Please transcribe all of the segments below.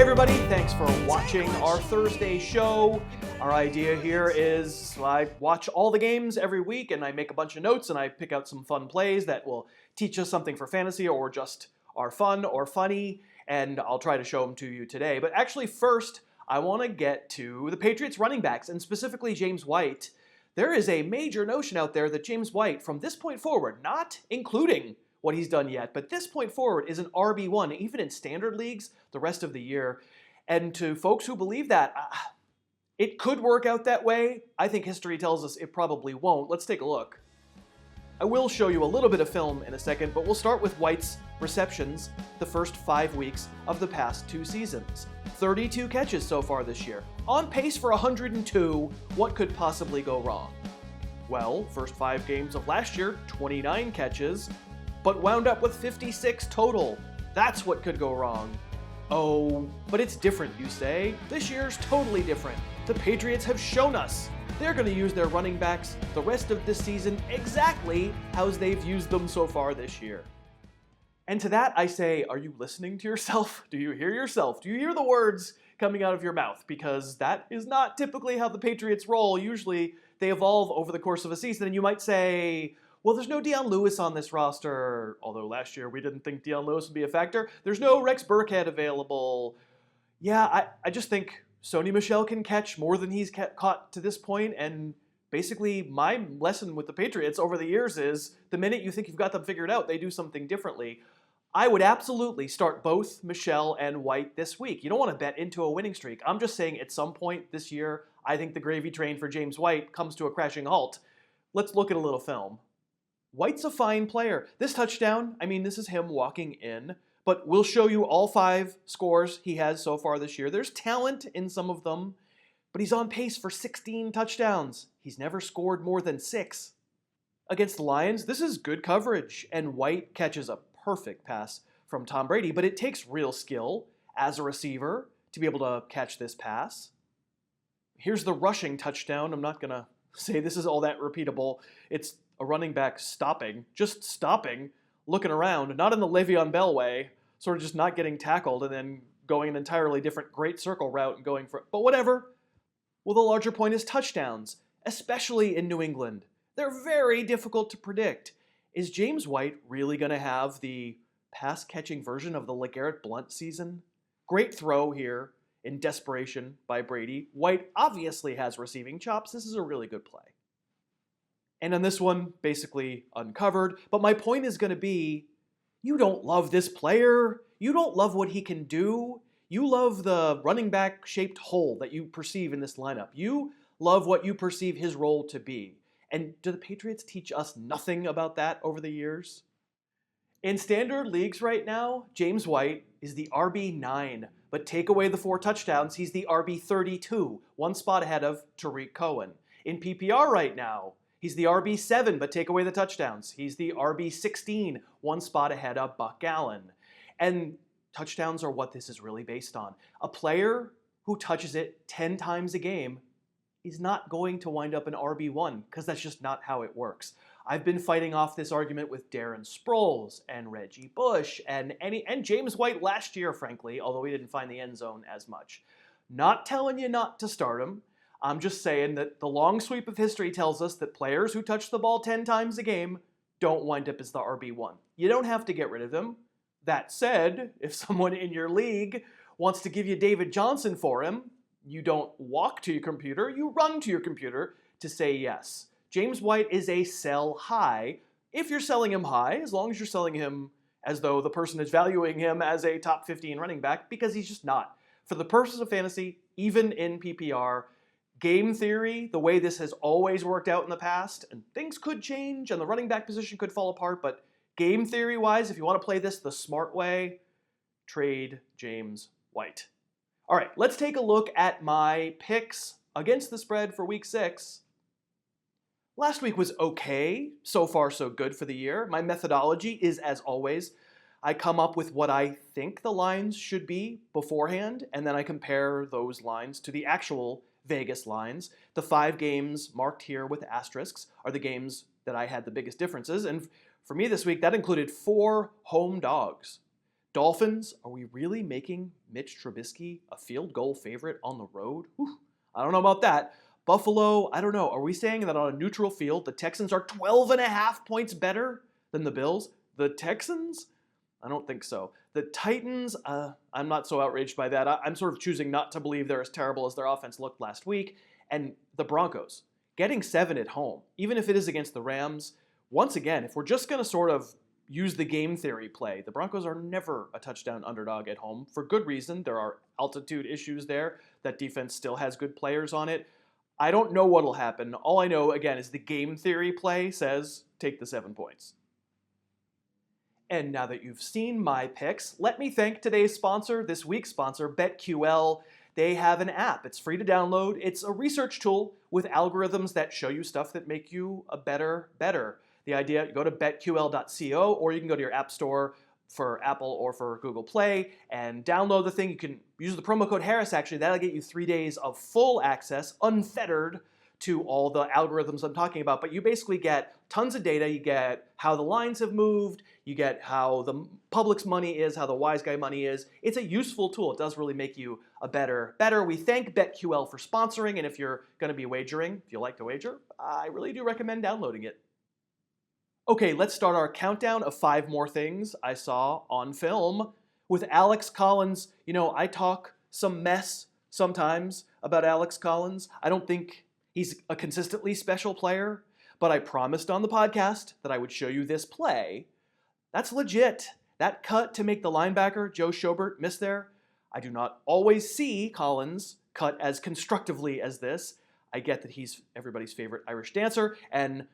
everybody, thanks for watching our Thursday show. Our idea here is I watch all the games every week and I make a bunch of notes and I pick out some fun plays that will teach us something for fantasy or just are fun or funny, and I'll try to show them to you today. But actually first, I want to get to the Patriots running backs, and specifically James White. There is a major notion out there that James White, from this point forward, not including what he's done yet, but this point forward is an RB1, even in standard leagues the rest of the year. And to folks who believe that, it could work out that way. I think history tells us it probably won't. Let's take a look. I will show you a little bit of film in a second, but we'll start with White's receptions the first 5 weeks of the past 2 seasons. 32 catches so far this year. On pace for 102. What could possibly go wrong? Well, first 5 games of last year, 29 catches, but wound up with 56 total. That's what could go wrong. Oh, but it's different, you say? This year's totally different. The Patriots have shown us they're going to use their running backs the rest of this season exactly as they've used them so far this year. And to that I say, are you listening to yourself? Do you hear yourself? Do you hear the words coming out of your mouth? Because that is not typically how the Patriots roll. Usually they evolve over the course of a season, and you might say, well, there's no Dion Lewis on this roster, although last year we didn't think Dion Lewis would be a factor. There's no Rex Burkhead available. Yeah, I just think Sony Michel can catch more than he's caught to this point, and basically my lesson with the Patriots over the years is the minute you think you've got them figured out, they do something differently. I would absolutely start both Michel and White this week. You don't want to bet into a winning streak. I'm just saying at some point this year, I think the gravy train for James White comes to a crashing halt. Let's look at a little film. White's a fine player. This touchdown, this is him walking in, but we'll show you all 5 scores he has so far this year. There's talent in some of them, but he's on pace for 16 touchdowns. He's never scored more than 6. Against the Lions, this is good coverage, and White catches a perfect pass from Tom Brady, but it takes real skill as a receiver to be able to catch this pass. Here's the rushing touchdown. I'm not going to say this is all that repeatable. It's a running back just stopping, looking around, not in the Le'Veon Bell way, sort of just not getting tackled and then going an entirely different great circle route and going for it. But whatever. Well, the larger point is touchdowns, especially in New England. They're very difficult to predict. Is James White really going to have the pass-catching version of the LeGarrette Blount season? Great throw here in desperation by Brady. White obviously has receiving chops. This is a really good play. And on this one, basically uncovered. But my point is going to be, you don't love this player. You don't love what he can do. You love the running back shaped hole that you perceive in this lineup. You love what you perceive his role to be. And do the Patriots teach us nothing about that over the years? In standard leagues right now, James White is the RB9, but take away the 4 touchdowns, he's the RB32, 1 spot ahead of Tariq Cohen. In PPR right now, he's the RB7, but take away the touchdowns. He's the RB16, 1 spot ahead of Buck Allen. And touchdowns are what this is really based on. A player who touches it 10 times a game is not going to wind up an RB1, because that's just not how it works. I've been fighting off this argument with Darren Sproles and Reggie Bush and James White last year, frankly, although he didn't find the end zone as much. Not telling you not to start him. I'm just saying that the long sweep of history tells us that players who touch the ball 10 times a game don't wind up as the RB1. You don't have to get rid of them. That said, if someone in your league wants to give you David Johnson for him, you don't walk to your computer, you run to your computer to say yes. James White is a sell high. If you're selling him high, as long as you're selling him as though the person is valuing him as a top 15 running back, because he's just not. For the purposes of fantasy, even in PPR, game theory, the way this has always worked out in the past, and things could change and the running back position could fall apart, but game theory-wise, if you want to play this the smart way, trade James White. All right, let's take a look at my picks against the spread for week 6. Last week was okay. So far, so good for the year. My methodology is, as always, I come up with what I think the lines should be beforehand, and then I compare those lines to the actual Vegas lines. The 5 games marked here with asterisks are the games that I had the biggest differences, and for me this week, that included 4 home dogs. Dolphins, are we really making Mitch Trubisky a field goal favorite on the road? Whew, I don't know about that. Buffalo, I don't know. Are we saying that on a neutral field, the Texans are 12.5 points better than the Bills? The Texans? I don't think so. The Titans, I'm not so outraged by that. I'm sort of choosing not to believe they're as terrible as their offense looked last week. And the Broncos, getting 7 at home, even if it is against the Rams, once again, if we're just going to sort of use the game theory play, the Broncos are never a touchdown underdog at home for good reason. There are altitude issues there. That defense still has good players on it. I don't know what'll happen. All I know, again, is the game theory play says take the 7 points. And now that you've seen my picks, let me thank today's sponsor, this week's sponsor, BetQL. They have an app. It's free to download. It's a research tool with algorithms that show you stuff that make you a better. The idea, you go to betql.co, or you can go to your app store for Apple or for Google Play and download the thing. You can use the promo code Harris, actually. That'll get you 3 days of full access, unfettered, to all the algorithms I'm talking about. But you basically get tons of data. You get how the lines have moved. You get how the public's money is, how the wise guy money is. It's a useful tool. It does really make you a better. We thank BetQL for sponsoring. And if you're going to be wagering, if you like to wager, I really do recommend downloading it. Okay, let's start our countdown of 5 more things I saw on film with Alex Collins. You know, I talk some mess sometimes about Alex Collins. I don't think he's a consistently special player, but I promised on the podcast that I would show you this play. That's legit. That cut to make the linebacker, Joe Schobert, miss there. I do not always see Collins cut as constructively as this. I get that he's everybody's favorite Irish dancer, and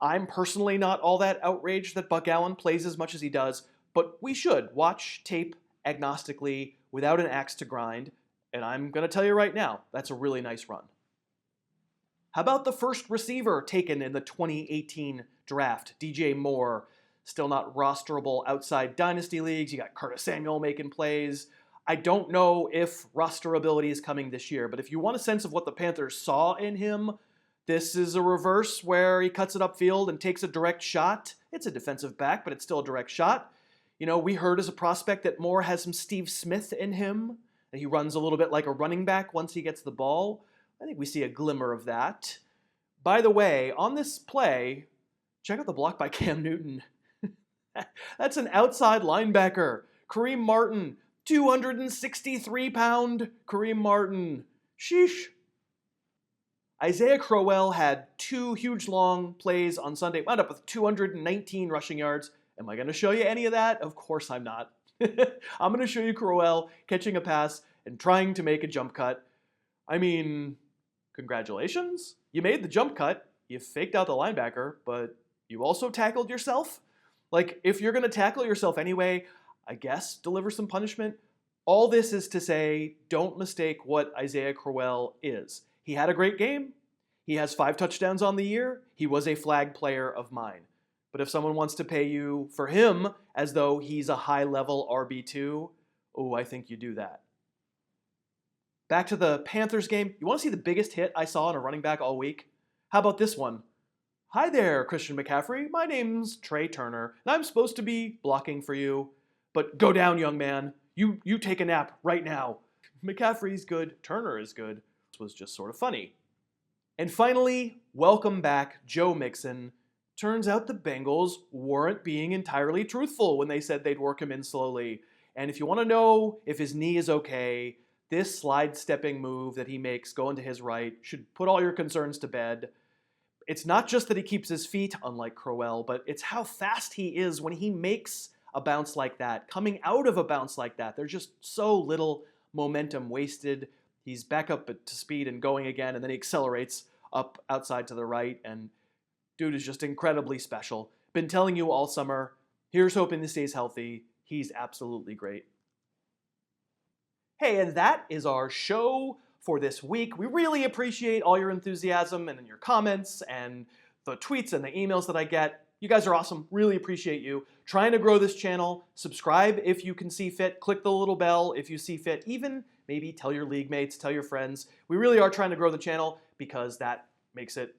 I'm personally not all that outraged that Buck Allen plays as much as he does, but we should watch tape agnostically without an axe to grind, and I'm going to tell you right now, that's a really nice run. How about the first receiver taken in the 2018 draft, DJ Moore? Still not rosterable outside dynasty leagues. You got Curtis Samuel making plays. I don't know if rosterability is coming this year, but if you want a sense of what the Panthers saw in him, this is a reverse where he cuts it upfield and takes a direct shot. It's a defensive back, but it's still a direct shot. You know, we heard as a prospect that Moore has some Steve Smith in him, and he runs a little bit like a running back once he gets the ball. I think we see a glimmer of that. By the way, on this play, check out the block by Cam Newton. That's an outside linebacker. Kareem Martin, 263-pound Kareem Martin. Sheesh. Isaiah Crowell had 2 huge long plays on Sunday, wound up with 219 rushing yards. Am I going to show you any of that? Of course I'm not. I'm going to show you Crowell catching a pass and trying to make a jump cut. I mean, congratulations. You made the jump cut. You faked out the linebacker, but you also tackled yourself. Like, if you're going to tackle yourself anyway, I guess deliver some punishment. All this is to say, don't mistake what Isaiah Crowell is. He had a great game. He has 5 touchdowns on the year. He was a flag player of mine. But if someone wants to pay you for him as though he's a high-level RB2, oh, I think you do that. Back to the Panthers game. You want to see the biggest hit I saw in a running back all week? How about this one? Hi there, Christian McCaffrey. My name's Trey Turner, and I'm supposed to be blocking for you. But go down, young man. You take a nap right now. McCaffrey's good. Turner is good. This was just sort of funny. And finally, welcome back, Joe Mixon. Turns out the Bengals weren't being entirely truthful when they said they'd work him in slowly. And if you want to know if his knee is okay, this slide-stepping move that he makes going to his right should put all your concerns to bed. It's not just that he keeps his feet, unlike Crowell, but it's how fast he is when he makes a bounce like that. Coming out of a bounce like that, there's just so little momentum wasted. He's back up to speed and going again, and then he accelerates up outside to the right, and dude is just incredibly special. Been telling you all summer, here's hoping he stays healthy. He's absolutely great. Hey, and that is our show for this week. We really appreciate all your enthusiasm and your comments and the tweets and the emails that I get. You guys are awesome. Really appreciate you. Trying to grow this channel. Subscribe if you can see fit. Click the little bell if you see fit. Even maybe tell your league mates, tell your friends. We really are trying to grow the channel because that makes it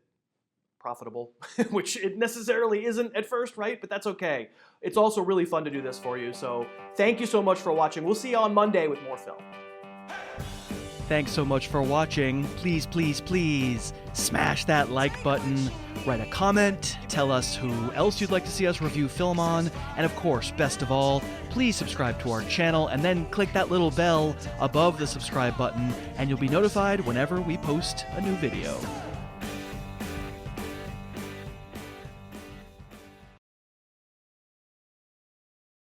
profitable, which it necessarily isn't at first, right? But that's okay. It's also really fun to do this for you. So thank you so much for watching. We'll see you on Monday with more film. Thanks so much for watching. Please, please, please smash that like button, write a comment, tell us who else you'd like to see us review film on, and of course, best of all, please subscribe to our channel and then click that little bell above the subscribe button and you'll be notified whenever we post a new video.